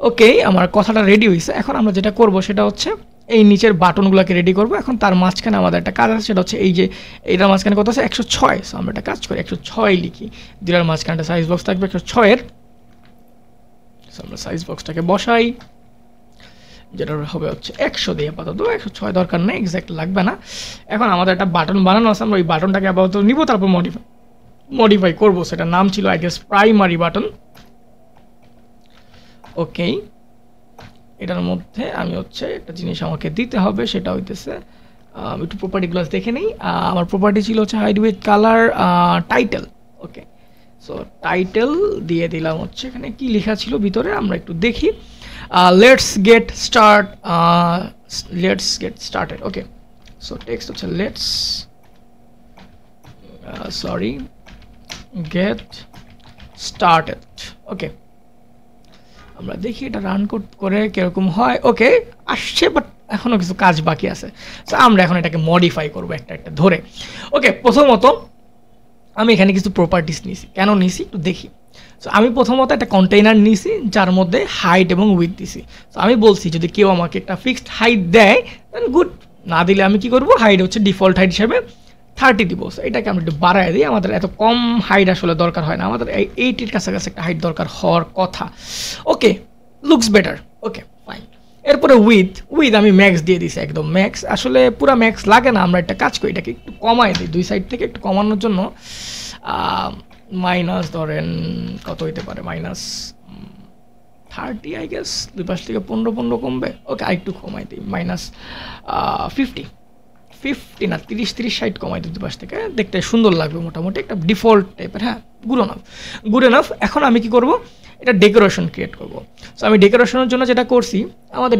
ওকে, আমার কথাটা রেডি হয়েছে। এখন আমরা যেটা করব সেটা হচ্ছে এই নিচের বাটনগুলোকে রেডি করব। এখন তার মাঝখানে আমাদের একটা কাজ আছে, সেটা হচ্ছে এই যে এইটার মাঝখানে কত আছে, 106। সো আমরা একটা কাজ করি, 106 লিখি, দুটার মাঝখানে একটা সাইজ বক্স থাকবে 106-এর। সো আমরা সাইজ বক্সটাকে বসাই, যেটা হবে হচ্ছে 100 দিয়ে আপাতত, 106 দরকার নেই, এক্স্যাক্ট লাগবে না। এখন আমাদের একটা বাটন বানানো আছে, আমরা ওই বাটনটাকে আপাতত নিব, তারপর মডিফাই করবো। সেটার নাম ছিল আই গেস প্রাইমারি বাটন। ওকে, এটার মধ্যে আমি হচ্ছে একটা জিনিস আমাকে দিতে হবে, সেটা হইতেছে একটু প্রপার্টিগুলো দেখে নেই। আমার প্রপার্টি ছিল হচ্ছে hide with colour title. Okay, so title দিয়ে দিলাম হচ্ছে, এখানে কি লেখা ছিল ভিতরে আমরা একটু দেখি। Let's get started. Okay, so text হচ্ছে লেটস গেট স্টার্টেড। ওকে, আমরা দেখি এটা রান করে কীরকম হয়। ওকে, আসছে, বাট এখনও কিছু কাজ বাকি আছে। সো আমরা এখন এটাকে মডিফাই করবো একটা একটা ধরে। ওকে, প্রথমত আমি এখানে কিছু প্রপার্টিস নিয়েছি। কেন নিয়েছি একটু দেখি। সো আমি প্রথমত একটা কন্টেইনার নিয়েছি, যার মধ্যে হাইট এবং উইথ দিছি। সো আমি বলছি যদি কেউ আমাকে একটা ফিক্সড হাইট দেয় দেন গুড, না দিলে আমি কি করব, হাইট হচ্ছে ডিফল্ট হাইট হিসেবে 30 দিব। সো এটাকে আমরা একটু বাড়ায় দিই, আমাদের এত কম হাইট আসলে দরকার হয় না, আমাদের 80-এর কাছাকাছি একটা হাইট দরকার হওয়ার কথা। ওকে, লুকস বেটার। ওকে, ফাইন। এরপরে উইথ আমি ম্যাক্স দিয়ে দিছি, একদম ম্যাক্স। আসলে পুরো ম্যাক্স লাগে না, আমরা একটা কাজ করি, এটাকে একটু কমাই দিই, দুই সাইড থেকে একটু কমানোর জন্য। মাইনাস ধরেন কত হইতে পারে, -30 আই গেস, দুই পাশ থেকে 15 কমবে। ওকে, আরেকটু কমাই দিই, -50 50 না 30-60 কমাই দিই পাশ থেকে, দেখতে সুন্দর লাগবে মোটামুটি একটা ডিফল্ট টাইপের। হ্যাঁ, গুড এনাফ। এখন আমি কি করব, এটা ডেকোরেশন ক্রিয়েট করব। সো আমি ডেকোরেশনের জন্য যেটা করছি, আমাদের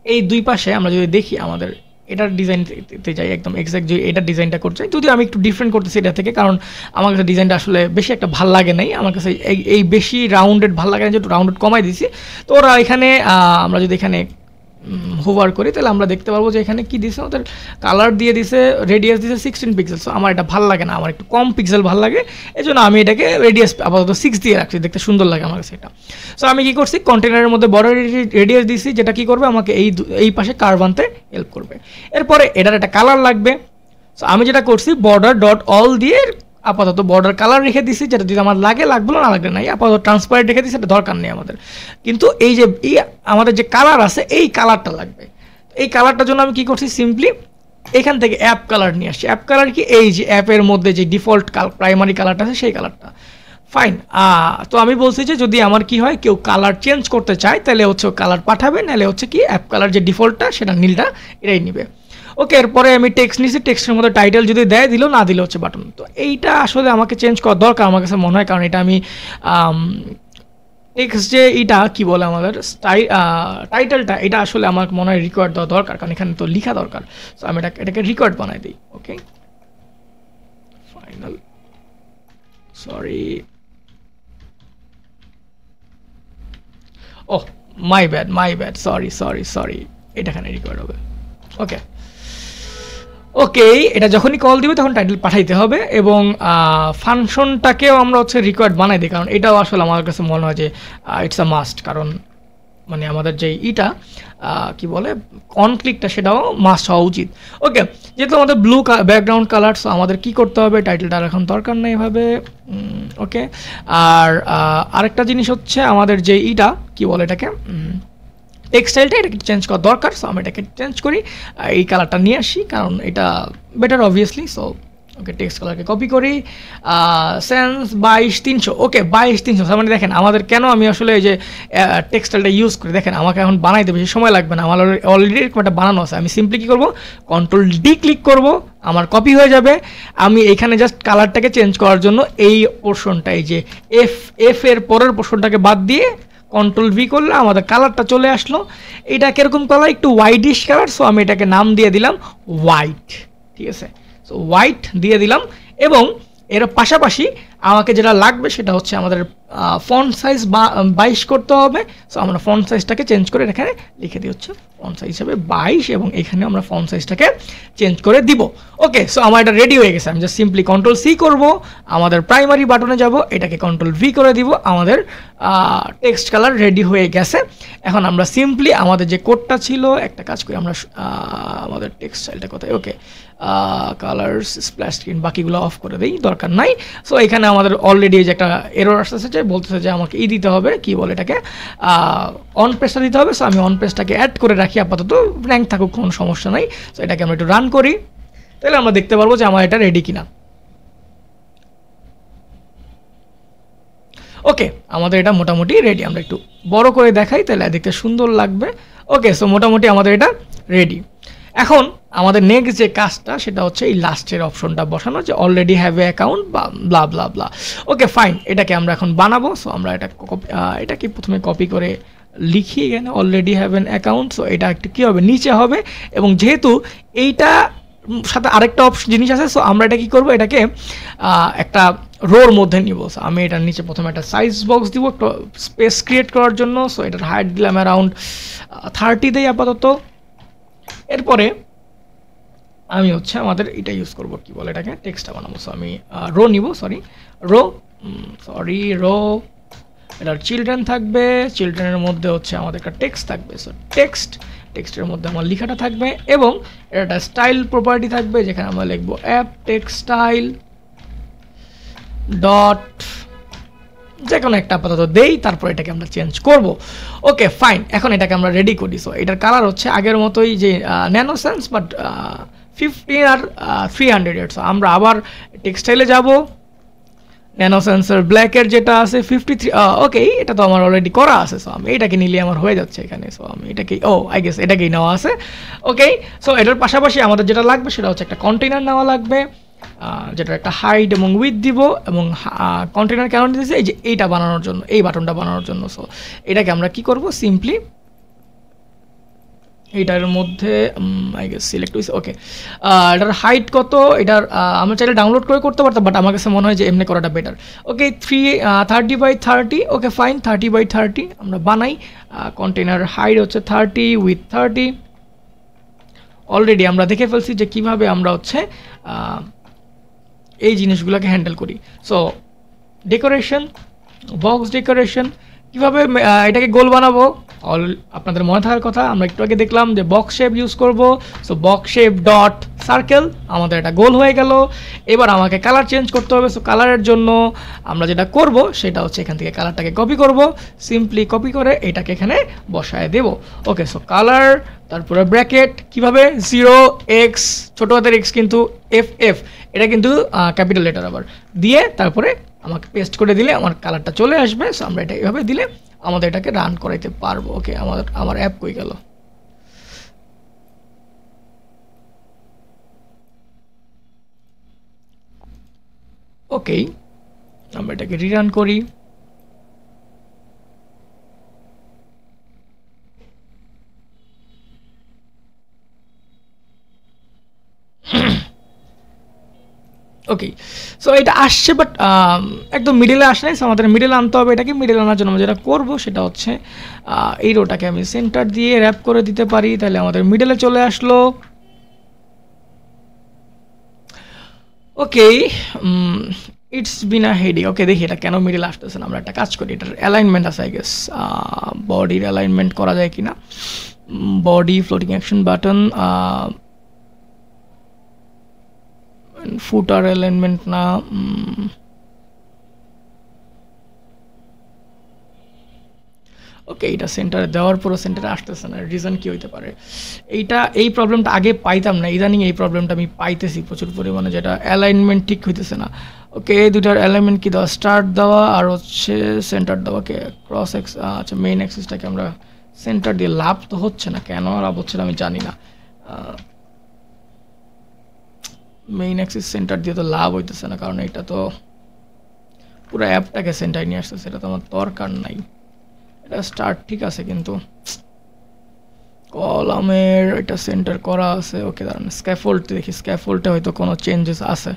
এই দুই পাশে আমরা যদি দেখি, আমাদের এটার ডিজাইনতে যাই একদম এক্স্যাক্ট যে এটার ডিজাইনটা করতে চাই, যদিও আমি একটু ডিফারেন্ট করতেছি এটা থেকে, কারণ আমার কাছে ডিজাইনটা আসলে বেশি একটা ভাল লাগে নাই, আমার কাছে এই বেশি রাউন্ডেড ভাল লাগে না, যেহেতু রাউন্ডেড কমাই দিয়েছি। তো ওরা এখানে আমরা যদি এখানে হোভার করি তাহলে আমরা দেখতে পারবো যে এখানে কি দিছে, ওদের কালার দিয়ে দিছে, রেডিয়াস দিছে 16 পিক্সেল। সো আমার এটা ভাল লাগে না, আমার একটু কম পিক্সেল ভাল লাগে, এই জন্য আমি এটাকে রেডিয়াস আপাতত 6 দিয়ে রাখছি, দেখতে সুন্দর লাগে আমার কাছে এটা। সো আমি কি করছি, কন্টেনারের মধ্যে বড় রেডিয়াস দিছি, যেটা কি করবে আমাকে এই পাশে কার্ভ আনতে হেল্প করবে। এরপরে এটার একটা কালার লাগবে। সো আমি যেটা করছি, বর্ডার ডট অল দিয়ে আপাতত বর্ডার কালার রেখে দিছি, যেটা যদি আমার লাগলো না লাগলে নাই, আপাতত ট্রান্সপারেন্ট রেখে দিছি, এটা দরকার নেই আমাদের। কিন্তু এই যে আমাদের যে কালার আছে, এই কালারটা লাগবে। এই কালারটার জন্য আমি কি করছি, সিম্পলি এখান থেকে অ্যাপ কালার নিয়ে আসছি। অ্যাপ কালার কি, এই যে অ্যাপের মধ্যে যে ডিফল্ট প্রাইমারি কালারটা আছে সেই কালারটা। ফাইন। তো আমি বলছি যে যদি আমার কি হয়, কেউ কালার চেঞ্জ করতে চায় তাহলে হচ্ছে কালার পাঠাবে, নাহলে হচ্ছে কি অ্যাপ কালার যে ডিফল্টটা সেটা নীলটা এটাই নিবে। ওকে, এরপরে আমি টেক্সট নিয়েছি, টেক্সটের মধ্যে টাইটেল যদি দেয় দিল, না দিলে হচ্ছে বাটন। তো এইটা আসলে আমাকে চেঞ্জ করা দরকার আমার কাছে মনে হয়, কারণ এটা আমি টেক্সট যে এইটা কি বলে আমাদের টাইটেলটা, এটা আসলে আমার মনে হয় রিকোয়ার্ড দেওয়া দরকার, কারণ এখানে তো লেখা দরকার। সো আমি এটাকে রিকোয়ার্ড বানাই দিই। Okay, final, sorry, oh my bad, sorry, এটা এখানে রিকোয়ার্ড হবে। ওকে, এটা যখনই কল দিবে তখন টাইটেল পাঠাইতে হবে, এবং ফাংশনটাকেও আমরা হচ্ছে রিকোয়ার্ড বানাই দিই, কারণ এটাও আসলে আমার কাছে মনে হয় যে ইটস আ মাস্ট, কারণ মানে আমাদের যে কি বলে অন ক্লিকটা, সেটাও মাস্ট হওয়া উচিত। ওকে, যেহেতু আমাদের ব্লু ব্যাকগ্রাউন্ড কালার, সো আমাদের কী করতে হবে, টাইটেলটা এখন দরকার নেই এভাবে। ওকে, আর আরেকটা জিনিস হচ্ছে আমাদের যে কি বলে এটাকে, টেক্সটাইলটা, এটাকে চেঞ্জ করা দরকার। সো আমি এটাকে চেঞ্জ করি, এই কালারটা নিয়ে আসি, কারণ এটা better obviously. So okay, text কালারকে কপি করি, সেন্স 22-300। ওকে, 22-300। মানে দেখেন আমাদের কেন আমি আসলে এই যে টেক্সটাইলটা ইউজ করি, দেখেন আমাকে এখন বানাইতে বেশি সময় লাগবে না, আমার অলরেডি একটা বানানো আছে। আমি সিম্পলি কী করবো, Ctrl+D ক্লিক করব, আমার কপি হয়ে যাবে। আমি এখানে জাস্ট কালারটাকে চেঞ্জ করার জন্য এই পোর্শনটা, এই যে এফ এর পরের পোর্শনটাকে বাদ দিয়ে Ctrl+V করলে আমাদের কালারটা চলে আসলো। এটা কীরকম কালার, একটু হোয়াইটিশ কালার। সো আমি এটাকে নাম দিয়ে দিলাম হোয়াইট, ঠিক আছে। সো হোয়াইট দিয়ে দিলাম, এবং এর পাশাপাশি আমাকে যেটা লাগবে সেটা হচ্ছে আমাদের ফন্ট সাইজ 22 করতে হবে। সো আমরা ফন্ট সাইজটাকে চেঞ্জ করে এখানে লিখে দিই হচ্ছে ফন্ট সাইজ হিসাবে 22, এবং এখানে আমরা ফন্ট সাইজটাকে চেঞ্জ করে দিব। ওকে, সো আমার এটা রেডি হয়ে গেছে। আমি জাস্ট সিম্পলি Ctrl+C করব, আমাদের প্রাইমারি বাটনে যাব, এটাকে Ctrl+V করে দিব, আমাদের টেক্সট কালার রেডি হয়ে গেছে। এখন আমরা সিম্পলি আমাদের যে কোডটা ছিল, একটা কাজ করি আমরা, আমাদের টেক্সট স্টাইলটা কোথায়, ওকে, কালার্স স্প্ল্যাশ স্ক্রিন, বাকিগুলো অফ করে দিই, দরকার নাই। সো এখানে আমাদের অলরেডি যে একটা এরর আসতেছে, বলতেছে যে আমাকে দিতে হবে, কি বলে এটাকে, অন পেজটা দিতে হবে। সো আমি অন পেজটাকে অ্যাড করে রাখি, আপাতত র্যাঙ্ক থাকুক, কোনো সমস্যা নাই। সো এটাকে আমরা একটু রান করি, তাহলে আমরা দেখতে পারবো যে আমার এটা রেডি কিনা। ওকে, আমাদের এটা মোটামুটি রেডি। আমরা একটু বড় করে দেখাই, তাহলে দেখতে সুন্দর লাগবে। ওকে, সো মোটামুটি আমাদের এটা রেডি। এখন আমাদের নেক্সট যে কাজটা, সেটা হচ্ছে এই লাস্টের অপশনটা বসানো, যে অলরেডি হ্যাভ এ অ্যাকাউন্ট বা ব্লা ব্লা ব্লা। ওকে, ফাইন, এটাকে আমরা এখন বানাবো। সো আমরা এটাকে প্রথমে কপি করে লিখি এখানে, already have an account. So এটা একটু কী হবে, নিচে হবে, এবং যেহেতু এইটা সাথে আরেকটা জিনিস আছে, সো আমরা এটা কী করবো, এটাকে একটা রোর মধ্যে নিব। সো আমি এটার নিচে প্রথমে একটা সাইজ বক্স দিব স্পেস ক্রিয়েট করার জন্য। সো এটার হাইট দিলাম অ্যারাউন্ড 30 দেই আপাতত। এরপরে আমি হচ্ছে আমাদের এটা ইউজ করব, কি বলে এটাকে, টেক্সটটা বানাবো। সো আমি রো নিব, রো, এটার চিলড্রেন থাকবে, চিলড্রেনের মধ্যে হচ্ছে আমাদের একটা টেক্সট থাকবে। সো টেক্সটের মধ্যে আমার লেখাটা থাকবে, এবং এটা একটা স্টাইল প্রপার্টি থাকবে, যেখানে আমরা লিখবো অ্যাপ টেক্সট স্টাইল ডট, যে কোনো একটা আপাতত দেই, তারপর এটাকে আমরা চেঞ্জ করব। ওকে, ফাইন, এখন এটাকে আমরা রেডি করি। সো এটার কালার হচ্ছে আগের মতোই, যে ন্যানো সেন্স, বাট 15 আর 300। সো আমরা আবার টেক্সটাইলে যাব, ন্যানো সেন্সর ব্ল্যাকের যেটা আছে 53, ওকে এটা তো আমার অলরেডি করা আছে, সো আমি এটাকে নিলে আমার হয়ে যাচ্ছে এখানে, সো আমি এটাকে আই গেস এটাকেই নেওয়া আছে। ওকে, সো এটার পাশাপাশি আমাদের যেটা লাগবে সেটা হচ্ছে একটা কন্টেনার নেওয়া লাগবে, যেটা একটা হাইট এবং উইথ দিব, এবং কন্টেনার কেন দিতেছি, এই যে এইটা বানানোর জন্য, এই বাটনটা বানানোর জন্য। সো এটাকে আমরা কি করব, সিম্পলি এটার মধ্যে আই গেস সিলেক্ট হয়েছে। ওকে, এটার হাইট কত, এটার আমরা চাইলে ডাউনলোড করে করতে পারতাম, বাট আমার কাছে মনে হয় যে এমনি করাটা বেটার। ওকে, 30x30, ওকে ফাইন, 30x30 আমরা বানাই। কন্টেনার হাইট হচ্ছে 30 উইথ 30। অলরেডি আমরা দেখে ফেলছি যে কিভাবে আমরা হচ্ছে এই জিনিসগুলোকে হ্যান্ডেল করি। সো ডেকোরেশন, বক্স ডেকোরেশন, কীভাবে এটাকে গোল বানাবো, আপনাদের মনে থাকার কথা, আমরা একটু আগে দেখলাম যে বক্স শেপ ইউজ করব। So box shape dot circle, আমাদের এটা গোল হয়ে গেল। এবার আমাকে কালার চেঞ্জ করতে হবে। সো কালারের জন্য আমরা যেটা করব সেটা হচ্ছে এখান থেকে কালারটাকে কপি করব, সিম্পলি কপি করে এটাকে এখানে বসায় দেব। ওকে, সো কালার, তারপরে ব্র্যাকেট, কিভাবে 0x, ছোটো হাতের x কিন্তু FF, এটা কিন্তু ক্যাপিটাল লেটার আবার দিয়ে, তারপরে আমাকে পেস্ট করে দিলে আমার কালারটা চলে আসবে। সো আমরা এটা এইভাবে দিলে আমাদের এটাকে রান করাইতে পারবো। ওকে, আমার অ্যাপ কই গেল, ওকে আমরা এটাকে রিরান করি। ওকে, সো এটা আসছে, বাট একদম মিডিলে আসলে আমাদের মিডিলে আনতে হবে। এটাকে মিডিলে আনার জন্য যেটা করব সেটা হচ্ছে এই রোটাকে আমি সেন্টার দিয়ে র্যাপ করে দিতে পারি, তাহলে আমাদের মিডিলে চলে আসলো। ওকে, ইটস বিন আ হেডি। ওকে, দেখি এটা কেন মিডিল আসতেছে না। আমরা একটা কাজ করি, এটার অ্যালাইনমেন্ট আছে আই গেস, বডির অ্যালাইনমেন্ট করা যায় কিনা, বডি ফ্লোটিং অ্যাকশন বাটন, ফুটার অ্যালাইনমেন্ট না, ওকে এটা সেন্টারে দেওয়ার পরও সেন্টারে আসতেছে না, রিজন কি হইতে পারে? এই প্রবলেমটা আগে পাইতাম না, ইদানিং এই প্রবলেমটা আমি পাইতেছি প্রচুর পরিমাণে, যেটা অ্যালাইনমেন্ট ঠিক হইতেছে না। ওকে, এই দুটার অ্যালাইনমেন্ট কি দেওয়া, স্টার্ট দেওয়া আর হচ্ছে সেন্টার দেওয়া। ওকে, ক্রস এক্স, আচ্ছা মেইন অ্যাক্সিসটাকে আমরা সেন্টার দিয়ে, লাভ তো হচ্ছে না, কেন লাভ হচ্ছে না আমি জানি না। মেইন অ্যাক্সিস সেন্টার দিয়ে তো লাভ হইতেছে না, কারণ এটা তো পুরো অ্যাপটাকে সেন্টারে নিয়ে আসতেছে, এটা তো আমার দরকার নাই। এটা স্টার্ট ঠিক আছে, কিন্তু কলামের এটা সেন্টার করা আছে। ওকে দাঁড়ান, স্ক্যাফোল্ড দেখি, স্ক্যাফোল্ডে হয়তো কোনো চেঞ্জেস আছে।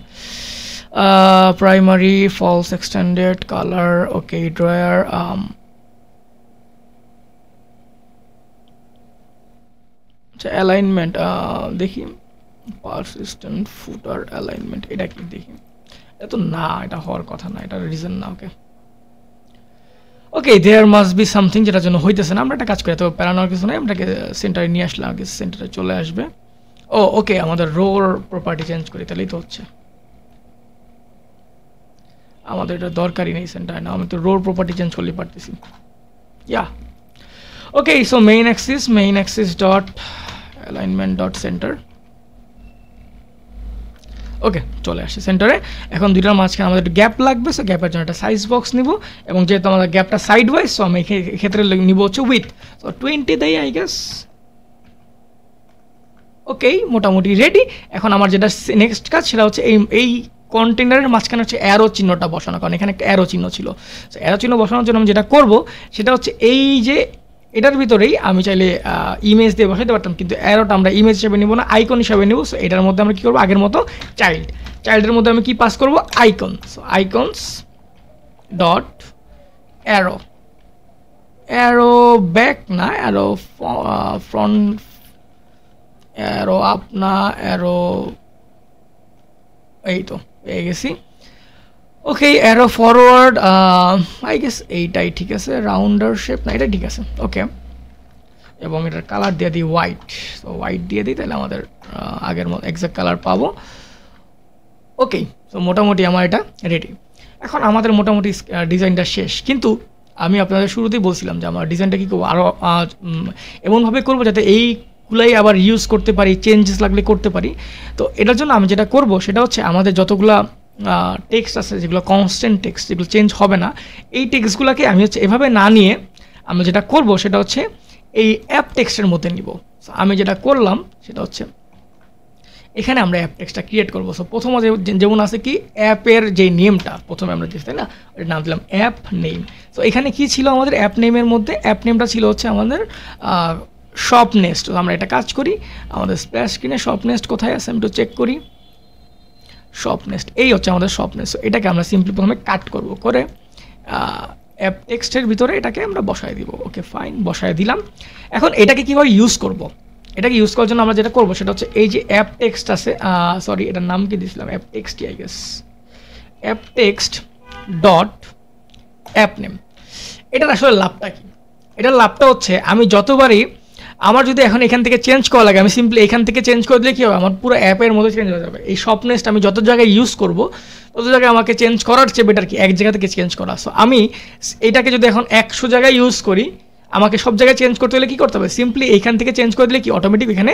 প্রাইমারি ফলস এক্সটেন্ডেড কালার, ওকে ড্রয়ার, আচ্ছা অ্যালাইনমেন্ট দেখি, পারসিস্টেন্ট ফুটার অ্যালাইনমেন্ট, এটা কি দেখি, এটা তো না, এটা হওয়ার কথা না, এটা রিজন না। ওকে ওকে, দেয়ার মাস্ট বি সামথিং যেটার জন্য হইতেছে না। আমরা একটা কাজ করি, তো প্যারানোর কিছু নেই, আমরাকে সেন্টারে নিয়ে আসলাম, আগে সেন্টারে চলে আসবে। ওকে, আমাদের রোর প্রপার্টি চেঞ্জ করি, তাহলেই তো হচ্ছে। আমাদের এটা দরকারই নেই সেন্টারে, না আমি তো রোর প্রপার্টি চেঞ্জ করলেই পারতেছি। Yeah okay, so main axis dot alignment dot centre. Okay, চলে আসছে সেন্টারে। এখন দুইটার মাঝখানে আমাদের একটু গ্যাপ লাগবে, সো গ্যাপের জন্য একটা সাইজ বক্স নিব, এবং যেহেতু আমাদের গ্যাপটা সাইড ওয়াইজ, সো আমি ক্ষেত্রে নিব হচ্ছে উইথ, সো 20 দেই আই গেস। ওকে, মোটামুটি রেডি। এখন আমার যেটা নেক্সট কাজ সেটা হচ্ছে এই কন্টেনারের মাঝখানে হচ্ছে অ্যারো চিহ্নটা বসানো, কারণ এখানে একটা অ্যারো চিহ্ন ছিল। সো অ্যারো চিহ্ন বসানোর জন্য আমি যেটা করব সেটা হচ্ছে এই যে এটার ভিতরেই আমি চাইলে ইমেজ দিয়ে বসাইতে পারতাম, কিন্তু অ্যারোটা আমরা ইমেজ হিসাবে নিব না, আইকন হিসাবে নেব। সো এটার মধ্যে আমরা কী করবো, আগের মতো চাইল্ডের মধ্যে আমি কি পাস করব, icon. So icons dot arrow back না, অ্যারো ফ্রন্ট, অ্যারো আপ না, অ্যারো, এই তো পেয়ে গেছি। ওকে, অ্যারো ফরওয়ার্ড, আই গেস এইটাই ঠিক আছে, রাউন্ডার শেপ না, এটাই ঠিক আছে। ওকে, এবং এটার কালার দিয়ে দিই হোয়াইট, তো হোয়াইট দিয়ে দিই, তাহলে আমাদের আগের মতো এক্সাক্ট কালার পাবো। ওকে, তো মোটামুটি আমার এটা রেডি। এখন আমাদের মোটামুটি ডিজাইনটা শেষ, কিন্তু আমি আপনাদের শুরুতেই বলছিলাম যে আমার ডিজাইনটা কী করবো, আরও এমনভাবে করবো যাতে এইগুলাই আবার ইউজ করতে পারি, চেঞ্জেস লাগলে করতে পারি। তো এটার জন্য আমি যেটা করব সেটা হচ্ছে আমাদের যতগুলা টেক্সট আছে যেগুলো কনস্ট্যান্ট টেক্সট, যেগুলো চেঞ্জ হবে না, এই টেক্সটগুলোকে আমি হচ্ছে এভাবে না নিয়ে আমি যেটা করব সেটা হচ্ছে এই অ্যাপ টেক্সটের মধ্যে নিব। সো আমি যেটা করলাম সেটা হচ্ছে এখানে আমরা অ্যাপ টেক্সটটা ক্রিয়েট করবো। সো প্রথমে যেমন আছে কি অ্যাপের যে নেমটা প্রথমে আমরা দিচ্ছি, তাই না, এটার নাম দিলাম অ্যাপ নেম। সো এখানে কি ছিল আমাদের অ্যাপ নেমের মধ্যে, অ্যাপ নেমটা ছিল হচ্ছে আমাদের শপ নেস্ট। আমরা এটা কাজ করি, আমাদের স্প্ল্যাশ স্ক্রিনে শপ নেস্ট কোথায় আছে আমি একটু চেক করি। শপ নেস্ট, এই হচ্ছে আমাদের শপ নেস্ট। সো এটাকে আমরা সিম্পলি প্রথমে কাট করব, করে অ্যাপ টেক্সটের ভিতরে এটাকে আমরা বসায় দিব। ওকে ফাইন, বসায় দিলাম। এখন এটাকে কীভাবে ইউজ করব, এটাকে ইউজ করার জন্য আমরা যেটা করবো সেটা হচ্ছে এই যে অ্যাপ টেক্সট আছে, সরি এটার নাম কি দিয়েছিলাম, অ্যাপ টেক্সটই I guess, app text dot app name. এটার আসলে লাভটা কি? এটার লাভটা হচ্ছে আমি যতবারই আমার যদি এখন এখান থেকে চেঞ্জ করা লাগে, আমি সিম্পলি এখান থেকে চেঞ্জ করে দিলে কী হবে, আমার পুরো অ্যাপের মধ্যে চেঞ্জ হয়ে যাবে। এই শপ নেস্ট আমি যত জায়গায় ইউজ করবো তত জায়গায় আমাকে চেঞ্জ করার চেয়ে বেটার কি এক জায়গা থেকে চেঞ্জ করা। সো আমি এটাকে যদি এখন 100 জায়গায় ইউজ করি, আমাকে সব জায়গায় চেঞ্জ করতে হলে কী করতে হবে, সিম্পলি এইখান থেকে চেঞ্জ করে দিলে কি অটোমেটিক এখানে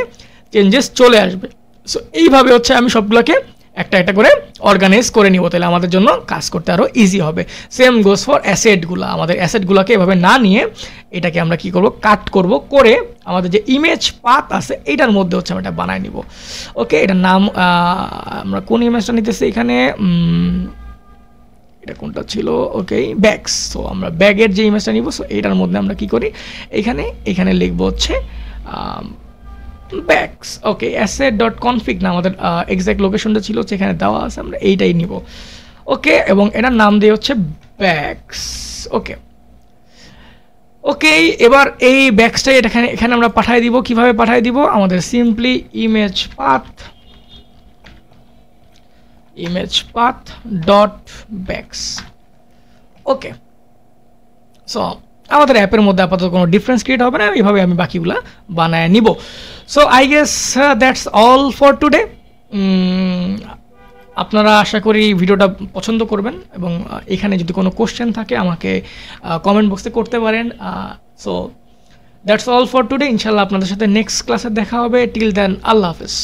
চেঞ্জেস চলে আসবে। সো এইভাবে হচ্ছে আমি সবগুলোকে একটা একটা করে অর্গানাইজ করে নিব, তাহলে আমাদের জন্য কাজ করতে আরও ইজি হবে। সেম গোস ফর অ্যাসেটগুলো, আমাদের অ্যাসেটগুলোকে এভাবে না নিয়ে এটাকে আমরা কি করব, কাট করব, করে আমাদের যে ইমেজ পাথ আছে এইটার মধ্যে হচ্ছে আমরা এটা বানায় নিব। ওকে, এটার নাম আমরা কোন ইমেজটা নিতেছি এখানে, এটা কোনটা ছিল, ওকে ব্যাগস। সো আমরা ব্যাগের যে ইমেজটা নিব, সো এইটার মধ্যে আমরা কি করি, এখানে লিখব হচ্ছে ব্যাগস। ওকে, অ্যাসেট ডট কনফিগ না, আমাদের এক্স্যাক্ট লোকেশনটা ছিল হচ্ছে এখানে দেওয়া আছে, আমরা এইটাই নিব। ওকে, এবং এটার নাম দিয়ে হচ্ছে ব্যাগস। ওকে ওকে, এবার এই ব্যাগসটাই এখানে আমরা পাঠিয়ে দিব। কিভাবে পাঠিয়ে দিব, আমাদের simply image path dot bags. Okay, so আমাদের অ্যাপের মধ্যে আপাতত কোনো ডিফারেন্স ক্রিয়েট হবে না, এইভাবে আমি বাকিগুলা বানায় নিব। So I guess that's all for today. আপনারা আশা করি ভিডিওটা পছন্দ করবেন, এবং এখানে যদি কোনো কোশ্চেন থাকে আমাকে কমেন্ট বক্সে করতে পারেন। So that's all for today. ইনশাল্লাহ আপনাদের সাথে নেক্সট ক্লাসে দেখা হবে। টিল দেন, আল্লাহ হাফেজ।